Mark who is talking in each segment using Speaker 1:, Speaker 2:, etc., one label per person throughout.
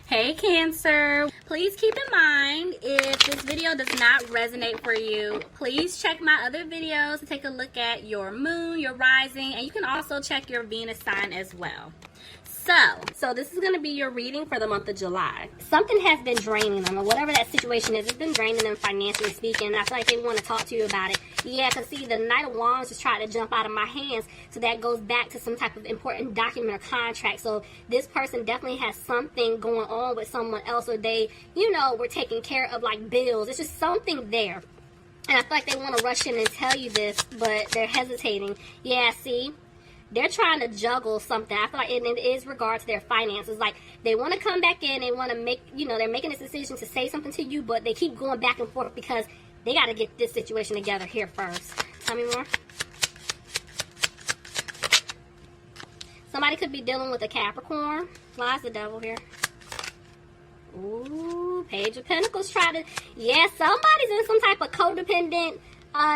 Speaker 1: Hey Cancer, please keep in mind if this video does not resonate for you, please check my other videos to take a look at your moon, your rising, and you can also check your Venus sign as well. So this is going to be your reading for the month of July. Something has been draining them, or whatever that situation is, it's been draining them financially speaking, and I feel like they want to talk to you about it. Yeah, because see, the Knight of Wands just tried to jump out of my hands, so that goes back to some type of important document or contract. So this person definitely has something going on with someone else, or they, you know, were taking care of like bills. It's just something there. And I feel like they want to rush in and tell you this, but they're hesitating. Yeah, see? They're trying to juggle something. I feel like it is regard to their finances. Like, they want to come back in. They want to make, you know, they're making this decision to say something to you, but they keep going back and forth because they got to get this situation together here first. Tell me more. Somebody could be dealing with a Capricorn. Why is the devil here? Ooh, Page of Pentacles try to... Yeah, somebody's in some type of codependent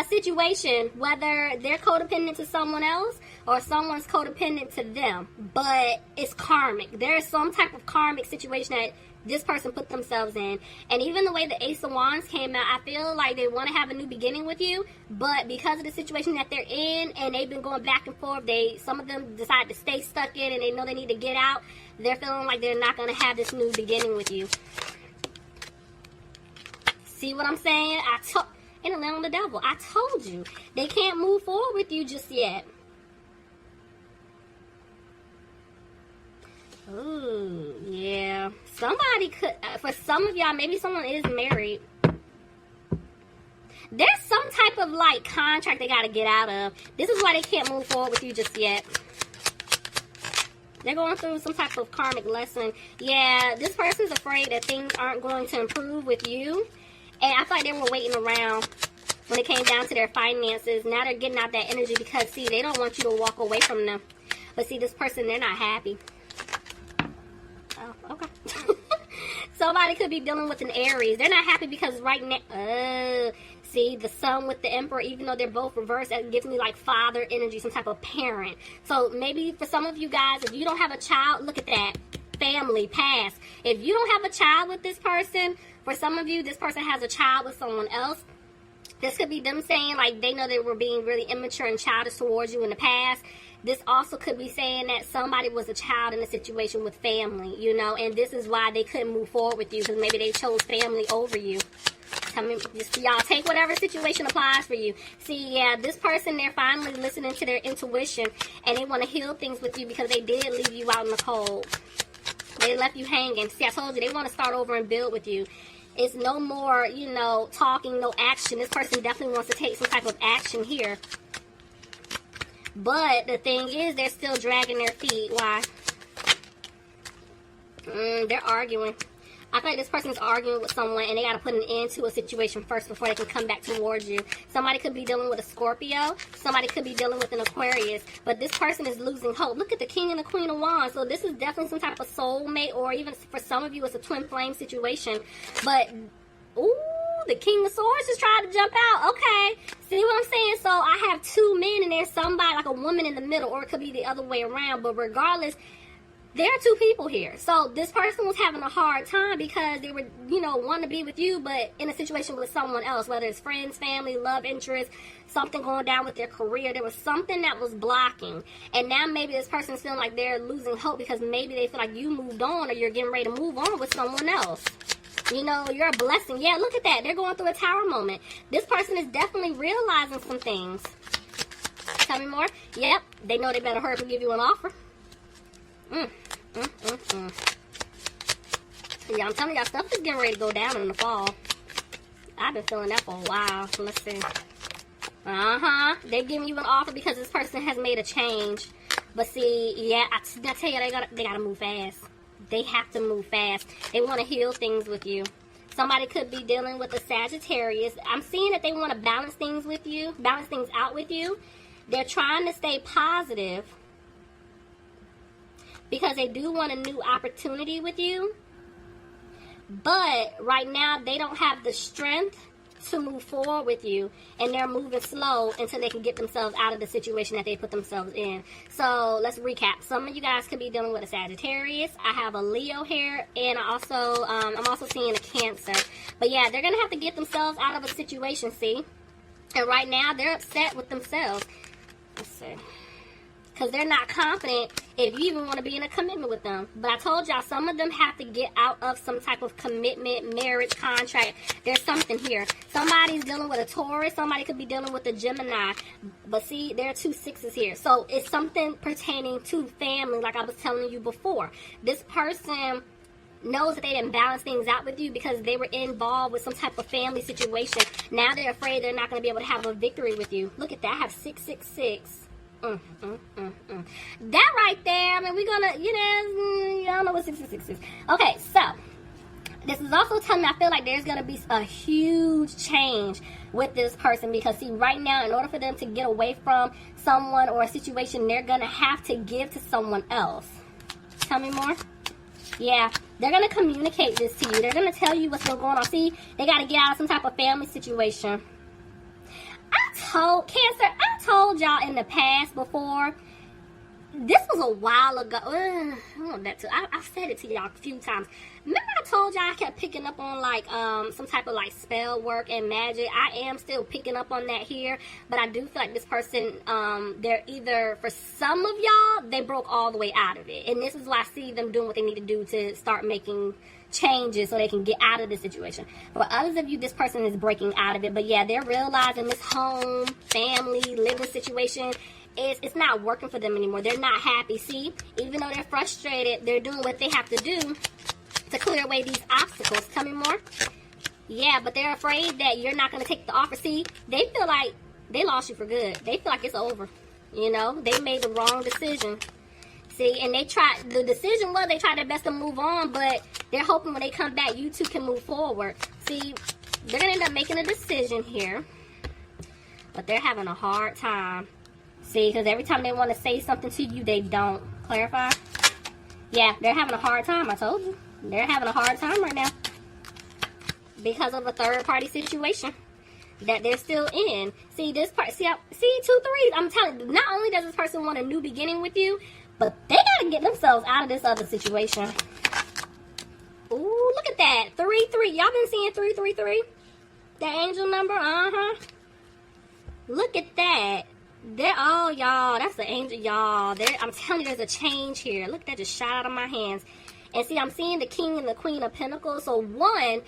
Speaker 1: situation, whether they're codependent to someone else or someone's codependent to them, but it's karmic. There is some type of karmic situation that this person put themselves in. And even the way the Ace of Wands came out, I feel like they want to have a new beginning with you, but because of the situation that they're in and they've been going back and forth, some of them decide to stay stuck in and they know they need to get out. They're feeling like they're not going to have this new beginning with you. See what I'm saying? And a land on the devil. I told you. They can't move forward with you just yet. Ooh, yeah. Somebody could, for some of y'all, maybe someone is married. There's some type of, like, contract they got to get out of. This is why they can't move forward with you just yet. They're going through some type of karmic lesson. Yeah, this person's afraid that things aren't going to improve with you. And I feel like they were waiting around when it came down to their finances. Now they're getting out that energy because, see, they don't want you to walk away from them. But, see, this person, they're not happy. Oh, okay. Somebody could be dealing with an Aries. They're not happy because right now, see, the Sun with the Emperor, even though they're both reversed, that gives me, like, father energy, some type of parent. So maybe for some of you guys, if you don't have a child, look at that. Family, past. If you don't have a child with this person, for some of you, this person has a child with someone else. This could be them saying, like, they know they were being really immature and childish towards you in the past. This also could be saying that somebody was a child in a situation with family, you know, and this is why they couldn't move forward with you, because maybe they chose family over you. I mean, just y'all take whatever situation applies for you. See, yeah, this person, they're finally listening to their intuition, and they want to heal things with you because they did leave you out in the cold. They left you hanging. See, I told you, they want to start over and build with you. It's no more, you know, talking, no action. This person definitely wants to take some type of action here. But the thing is, they're still dragging their feet. Why? They're arguing. I feel like this person's arguing with someone and they got to put an end to a situation first before they can come back towards you. Somebody could be dealing with a Scorpio. Somebody could be dealing with an Aquarius. But this person is losing hope. Look at the King and the Queen of Wands. So this is definitely some type of soulmate, or even for some of you, it's a twin flame situation. But, ooh, the King of Swords just tried to jump out. Okay. See what I'm saying? So I have two men and there's somebody, like a woman in the middle, or it could be the other way around. But regardless, there are two people here. So this person was having a hard time because they were, you know, wanting to be with you, but in a situation with someone else, whether it's friends, family, love interest, something going down with their career. There was something that was blocking. And now maybe this person's feeling like they're losing hope because maybe they feel like you moved on or you're getting ready to move on with someone else. You know, you're a blessing. Yeah, look at that. They're going through a tower moment. This person is definitely realizing some things. Tell me more. Yep. They know they better hurry up and give you an offer. Yeah, I'm telling y'all, stuff is getting ready to go down in the fall. I've been feeling that for a while. So let's see. They're giving you an offer because this person has made a change. But see, yeah, I tell you, they gotta move fast. They have to move fast. They want to heal things with you. Somebody could be dealing with a Sagittarius. I'm seeing that they want to balance things with you, balance things out with you. They're trying to stay positive because they do want a new opportunity with you. But right now, they don't have the strength to move forward with you, and they're moving slow until they can get themselves out of the situation that they put themselves in. So let's recap. Some of you guys could be dealing with a Sagittarius. I have a Leo here, and I'm also seeing a Cancer. But yeah, they're gonna have to get themselves out of a situation, see? And right now they're upset with themselves. Let's see. Because they're not confident if you even want to be in a commitment with them. But I told y'all, some of them have to get out of some type of commitment, marriage, contract. There's something here. Somebody's dealing with a Taurus. Somebody could be dealing with a Gemini. But see, there are 2 6s here. So it's something pertaining to family, like I was telling you before. This person knows that they didn't balance things out with you because they were involved with some type of family situation. Now they're afraid they're not going to be able to have a victory with you. Look at that. I have 666. That right there, I mean, we're gonna, you don't know what 666 is. Okay, so this is also telling me I feel like there's gonna be a huge change with this person, because see, right now, in order for them to get away from someone or a situation, they're gonna have to give to someone else. Tell me more. Yeah, they're gonna communicate this to you. They're gonna tell you what's going on. See, they gotta get out of some type of family situation. Cancer, I told y'all in the past before, this was a while ago. I've said it to y'all a few times. Remember I told y'all I kept picking up on like some type of like spell work and magic? I am still picking up on that here, but I do feel like this person, they're either, for some of y'all, they broke all the way out of it. And this is why I see them doing what they need to do to start making changes so they can get out of the situation. For others of you, this person is breaking out of it. But yeah, they're realizing this home, family, living situation, it's not working for them anymore. They're not happy. See, even though they're frustrated, they're doing what they have to do to clear away these obstacles. Tell me more. Yeah, but they're afraid that you're not going to take the offer. See, they feel like they lost you for good. They feel like it's over. You know, they made the wrong decision. See, and they tried their best to move on, but they're hoping when they come back, you two can move forward. See, they're going to end up making a decision here, but they're having a hard time. See, because every time they want to say something to you, they don't. Clarify? Yeah, they're having a hard time, I told you. They're having a hard time right now because of a third-party situation that they're still in. See, this part, see 2 3s. I'm telling you, not only does this person want a new beginning with you, but they got to get themselves out of this other situation. Ooh, look at that. 3 3. Y'all been seeing 3 3 3? That angel number? Look at that. Y'all. That's the angel, y'all. I'm telling you, there's a change here. Look, that just shot out of my hands. And see, I'm seeing the King and the Queen of Pentacles. So one,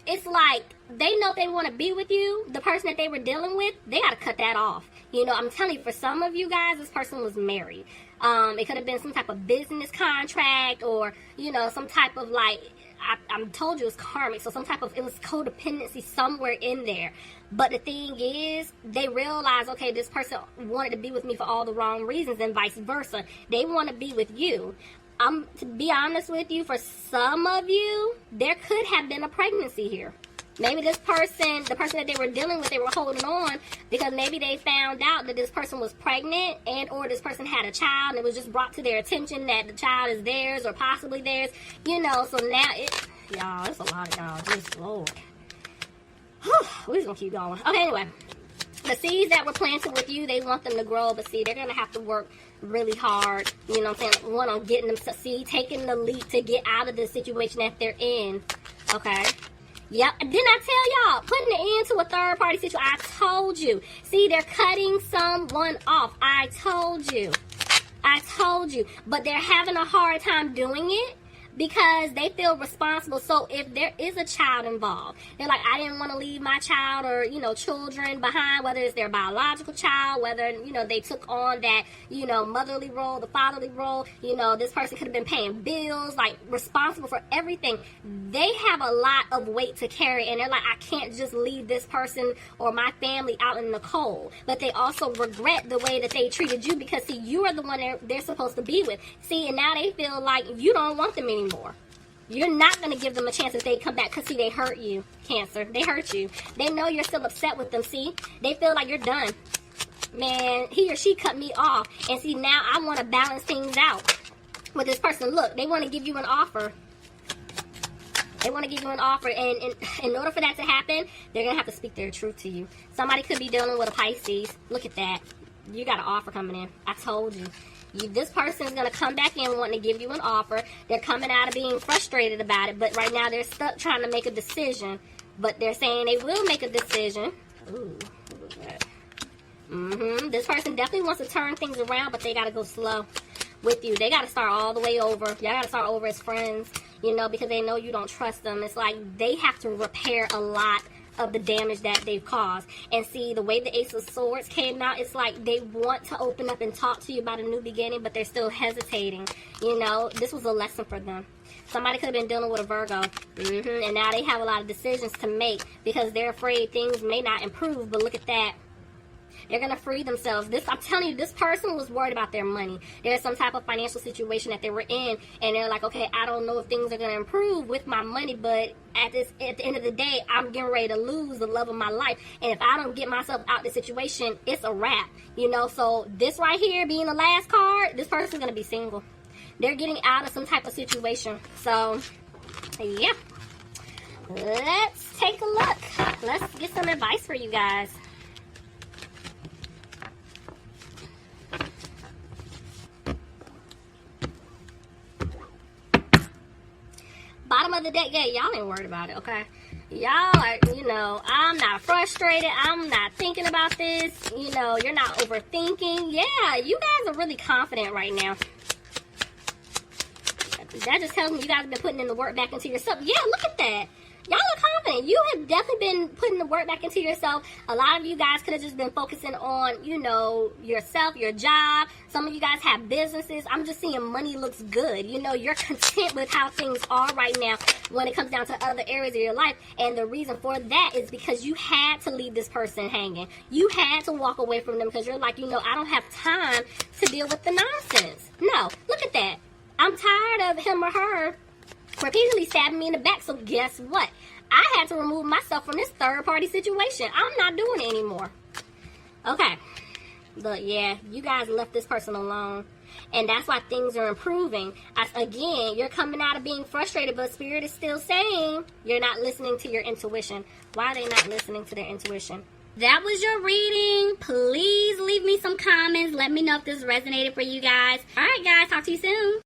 Speaker 1: it's like they know if they want to be with you, the person that they were dealing with, they got to cut that off. You know, I'm telling you, for some of you guys, this person was married. It could have been some type of business contract, or, you know, some type of like, I told you it was karmic, so it was codependency somewhere in there. But the thing is, they realize, okay, this person wanted to be with me for all the wrong reasons, and vice versa. They want to be with you. To be honest with you, for some of you, there could have been a pregnancy here. Maybe this person, the person that they were dealing with, they were holding on because maybe they found out that this person was pregnant, and or this person had a child, and it was just brought to their attention that the child is theirs or possibly theirs. You know, so now y'all, it's a lot of y'all. Just Lord. We're just gonna keep going. Okay, anyway. The seeds that were planted with you, they want them to grow, but see, they're gonna have to work really hard. You know what I'm saying? One, on getting them to see, taking the leap to get out of the situation that they're in. Okay. Yep. Didn't I tell y'all? Putting an end to a third party situation. I told you. See, they're cutting someone off. I told you. But they're having a hard time doing it because they feel responsible. So if there is a child involved, they're like, I didn't want to leave my child or, you know, children behind, whether it's their biological child, whether, you know, they took on that, you know, motherly role, the fatherly role. You know, this person could have been paying bills, like responsible for everything. They have a lot of weight to carry, and they're like, I can't just leave this person or my family out in the cold. But they also regret the way that they treated you, because see, you are the one they're supposed to be with. See, and now they feel like you don't want them anymore. You're not going to give them a chance if they come back, because see, they hurt you, Cancer. They hurt you. They know you're still upset with them. See, they feel like you're done. Man, he or she cut me off, and see, now I want to balance things out with this person. Look, they want to give you an offer. They want to give you an offer, and in order for that to happen, they're going to have to speak their truth to you. Somebody could be dealing with a Pisces. Look at that. You got an offer coming in. I told you. This person is going to come back in wanting to give you an offer. They're coming out of being frustrated about it, but right now they're stuck trying to make a decision. But they're saying they will make a decision. Ooh, look at that. This person definitely wants to turn things around, but they got to go slow with you. They got to start all the way over. Y'all got to start over as friends, you know, because they know you don't trust them. It's like they have to repair a lot of the damage that they've caused. And see, the way the Ace of Swords came out, it's like they want to open up and talk to you about a new beginning, but they're still hesitating. You know, this was a lesson for them. Somebody could have been dealing with a Virgo. And now they have a lot of decisions to make because they're afraid things may not improve. But look at that. They're going to free themselves. I'm telling you, this person was worried about their money. There's some type of financial situation that they were in, and they're like, okay, I don't know if things are going to improve with my money, but at the end of the day, I'm getting ready to lose the love of my life. And if I don't get myself out of the situation, it's a wrap. You know, so this right here being the last card, this person's going to be single. They're getting out of some type of situation. So, yeah. Let's take a look. Let's get some advice for you guys. Bottom of the deck, yeah, y'all ain't worried about it, okay? Y'all are, you know, I'm not frustrated. I'm not thinking about this. You know, you're not overthinking. Yeah, you guys are really confident right now. That just tells me you guys have been putting in the work back into yourself. Yeah, look at that. Y'all are confident. You have definitely been putting the work back into yourself. A lot of you guys could have just been focusing on, you know, yourself, your job. Some of you guys have businesses. I'm just seeing money looks good. You know, you're content with how things are right now when it comes down to other areas of your life. And the reason for that is because you had to leave this person hanging. You had to walk away from them because you're like, you know, I don't have time to deal with the nonsense. No, look at that. I'm tired of him or her repeatedly stabbing me in the back, so guess what? I had to remove myself from this third-party situation. I'm not doing it anymore. Okay. Look, yeah, you guys left this person alone, and that's why things are improving. Again, you're coming out of being frustrated, but Spirit is still saying you're not listening to your intuition. Why are they not listening to their intuition? That was your reading. Please leave me some comments. Let me know if this resonated for you guys. All right, guys. Talk to you soon.